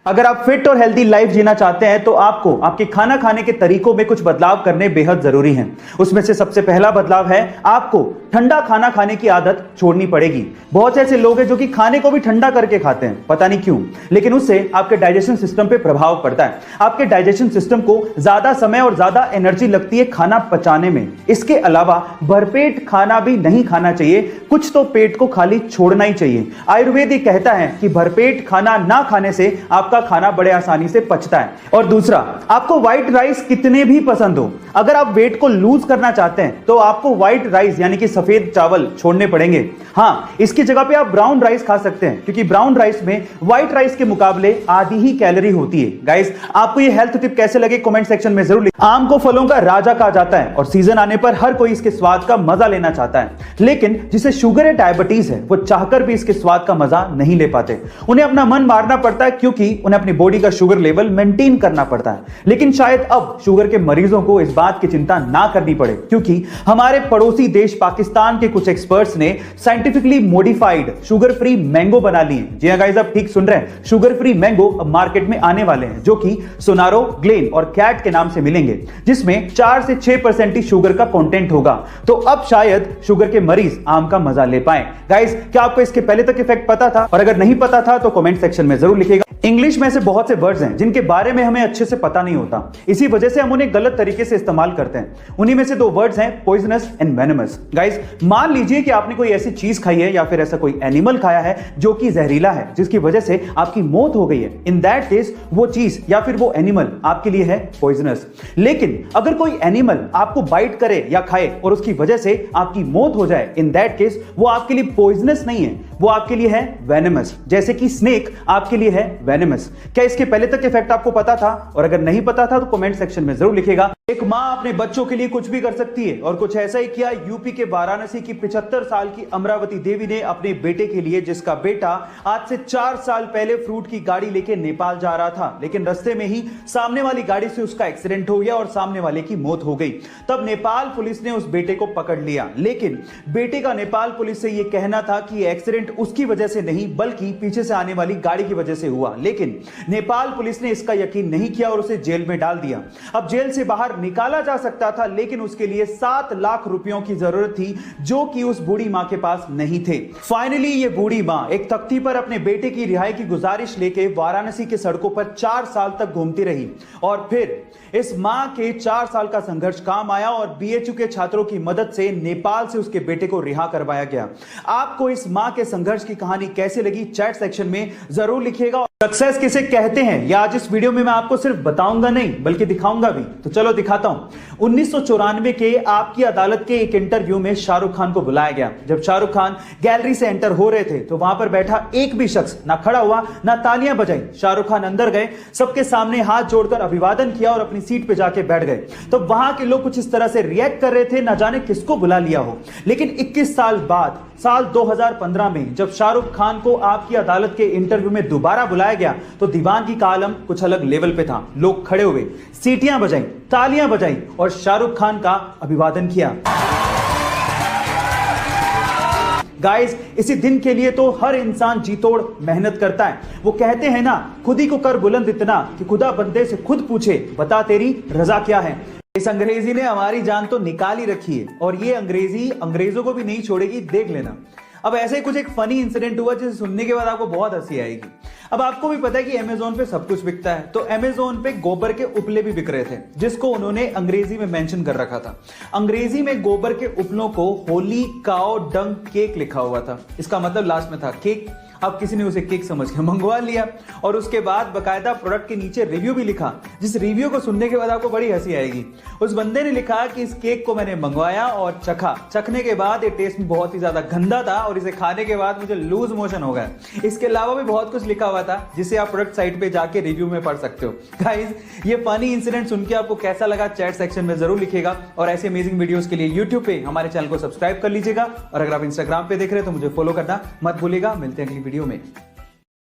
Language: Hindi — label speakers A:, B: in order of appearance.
A: अगर आप फिट और हेल्दी लाइफ जीना चाहते हैं तो आपको आपके खाना खाने के तरीकों में कुछ बदलाव करने बेहद जरूरी हैं। उसमें से सबसे पहला बदलाव है आपको ठंडा खाना खाने की आदत छोड़नी पड़ेगी। बहुत से ऐसे लोग हैं जो कि खाने को भी ठंडा करके खाते हैं, पता नहीं क्यों, लेकिन उससे आपके डाइजेशन सिस्टम पे प्रभाव पड़ता है। आपके डाइजेशन सिस्टम को ज्यादा समय और ज्यादा एनर्जी लगती है खाना पचाने में। इसके अलावा भरपेट खाना भी नहीं खाना चाहिए, कुछ तो पेट को खाली छोड़ना ही चाहिए। आयुर्वेद ये कहता है कि भरपेट खाना ना खाने से आपका खाना बड़े आसानी से पचता है। और दूसरा, आपको व्हाइट राइस कितने भी पसंद हो, अगर आप वेट को लूज करना चाहते हैं तो आपको व्हाइट राइस यानी कि सफेद चावल छोड़ने पड़ेंगे। हाँ, इसकी जगह पे आप ब्राउन राइस खा सकते हैं, क्योंकि ब्राउन राइस में व्हाइट राइस के मुकाबले आधी ही कैलोरी होती है। गाइस, आपको ये हेल्थ टिप कैसे लगे कमेंट सेक्शन में जरूर लिखें। आम को फलों का राजा कहा जाता है और सीजन आने पर हर कोई इसके स्वाद का मजा लेना चाहता है, लेकिन जिसे शुगर या डायबिटीज है वो चाहकर भी इसके स्वाद का मजा नहीं ले पाते। उन्हें अपना मन मारना पड़ता है, क्योंकि उन्हें अपनी बॉडी का शुगर लेवल मेंटेन करना पड़ता है। लेकिन शायद अब शुगर के मरीजों को इस बात की चिंता ना करनी पड़े, क्योंकि हमारे पड़ोसी देश पाकिस्तान के कुछ एक्सपर्ट्स ने scientifically modified sugar free mango बना लिए। जी हां गाइस, आप ठीक सुन रहे हैं, शुगर फ्री मैंगो अब मार्केट में आने वाले हैं, जो कि सोनारो, ग्लेन और कैट के नाम से मिलेंगे, जिसमें 4 से 6% ही शुगर का कंटेंट होगा। तो अब शायद शुगर के मरीज आम का मजा ले पाए। गाइस, क्या आपको इसके पहले तक इफेक्ट पता था? और अगर नहीं पता था तो कमेंट सेक्शन में जरूर लिखिएगा। इंग्लिश में से बहुत से वर्ड्स हैं जिनके बारे में हमें अच्छे से पता नहीं होता, इसी वजह से हम उन्हें गलत तरीके से इस्तेमाल करते हैं। उन्हीं में से 2 वर्ड्स हैं पॉइजनस एंड वेनमस। गाइस, मान लीजिए कि आपने कोई ऐसी चीज खाई है या फिर ऐसा कोई एनिमल खाया है जो कि जहरीला है, जिसकी वजह से आपकी मौत हो गई है। इन दैट केस वो चीज या फिर वो एनिमल आपके लिए है पॉइजनस। लेकिन अगर कोई एनिमल आपको बाइट करे या खाए और उसकी वजह से आपकी मौत हो जाए, इन दैट केस वो आपके लिए पॉइजनस नहीं है, वो आपके लिए है वेनमस। जैसे कि स्नेक आपके लिए है वेनमस। क्या इसके पहले तक इफेक्ट आपको पता था? और अगर नहीं पता था तो कमेंट सेक्शन में जरूर लिखिएगा। एक मां अपने बच्चों के लिए कुछ भी कर सकती है, और कुछ ऐसा ही किया यूपी के वाराणसी की 75 साल की अमरावती देवी ने अपने बेटे के लिए, जिसका बेटा आज से 4 साल पहले फ्रूट की गाड़ी लेके नेपाल जा रहा था, लेकिन रास्ते में ही सामने वाली गाड़ी से उसका एक्सीडेंट हो गया और सामने वाले की मौत हो गई। तब नेपाल पुलिस ने उस बेटे को पकड़ लिया, लेकिन बेटे का नेपाल पुलिस से यह कहना था कि एक्सीडेंट उसकी वजह से नहीं बल्कि पीछे से आने वाली गाड़ी की वजह से हुआ। लेकिन नेपाल पुलिस ने इसका यकीन नहीं किया और उसे जेल में डाल दिया। अब जेल से बाहर निकाला जा सकता था, लेकिन उसके लिए 7 लाख रुपयों की जरूरत थी, जो कि उस बूढ़ी मां के पास नहीं थे। फाइनली ये बूढ़ी मां एक तख्ती पर अपने बेटे की रिहाई की गुजारिश लेके वाराणसी के सड़कों पर 4 साल तक घूमती रही, और फिर इस मां के 4 साल का संघर्ष काम आया और बीएचयू के छात्रों की मदद से नेपाल से उसके बेटे को रिहा करवाया गया। आपको इस मां के संघर्ष की कहानी कैसे लगी चैट सेक्शन में जरूर लिखिएगा। सक्सेस किसे कहते हैं या आज इस वीडियो में मैं आपको सिर्फ बताऊंगा नहीं बल्कि दिखाऊंगा भी, तो चलो दिखाता हूं। 1994 के आपकी अदालत के एक इंटरव्यू में शाहरुख खान को बुलाया गया। जब शाहरुख खान गैलरी से एंटर हो रहे थे तो वहां पर बैठा एक भी शख्स ना खड़ा हुआ ना तालियां बजाई। शाहरुख खान अंदर गए, सबके सामने हाथ जोड़कर अभिवादन किया और अपनी सीट पे जाके बैठ गए। तो वहां के लोग कुछ इस तरह से रिएक्ट कर रहे थे, ना जाने किसको बुला लिया हो। लेकिन 21 साल बाद साल 2015 में जब शाहरुख खान को आपकी अदालत के इंटरव्यू में दोबारा बुलाया गया तो दीवानगी का आलम कुछ अलग लेवल पे था। लोग खड़े हुए, सीटियां बजाई, तालियां बजाई और शाहरुख खान का अभिवादन किया। गाइस, इसी दिन के लिए तो हर इंसान जी तोड़ मेहनत करता है। वो कहते हैं ना, खुद ही को कर बुलंद इतना कि खुदा बंदे से खुद पूछे बता तेरी रजा क्या है। इस अंग्रेजी ने हमारी जान तो निकाल ही रखी है, और ये अंग्रेजी अंग्रेजों को भी नहीं छोड़ेगी, देख लेना। अब ऐसे ही कुछ एक फनी इंसिडेंट हुआ जिसे सुनने के बाद आपको बहुत हंसी आएगी। अब आपको भी पता है कि अमेज़न पे सब कुछ बिकता है, तो अमेज़न पे गोबर के उपले भी बिक रहे थे, जिसको उन्होंने अंग्रेजी में मेंशन कर रखा था। अंग्रेजी में गोबर के उपलों को होली काओ डंग केक लिखा हुआ था। इसका मतलब लास्ट में था केक। अब किसी ने उसे केक समझ के मंगवा लिया, और उसके बाद बकायदा प्रोडक्ट के नीचे रिव्यू भी लिखा, जिस रिव्यू को सुनने के बाद आपको बड़ी हंसी आएगी। उस बंदे ने लिखा कि इस केक को मैंने मंगवाया और चखने के बाद ये टेस्ट में बहुत ही ज्यादा गंदा था और इसे खाने के बाद मुझे लूज मोशन हो गया। इसके अलावा भी बहुत कुछ लिखा हुआ था, जिसे आप प्रोडक्ट साइट पे जाके रिव्यू में पढ़ सकते हो। गाइस, ये फनी इंसिडेंट सुन के आपको कैसा लगा चैट सेक्शन में जरूर लिखिएगा, और ऐसे अमेजिंग वीडियोस के लिए यूट्यूब पे हमारे चैनल को सब्सक्राइब कर लीजिएगा, और अगर आप इंस्टाग्राम पे देख रहे हैं तो मुझे फॉलो करना मत भूलिएगा। मिलते हैं अगली वीडियो में।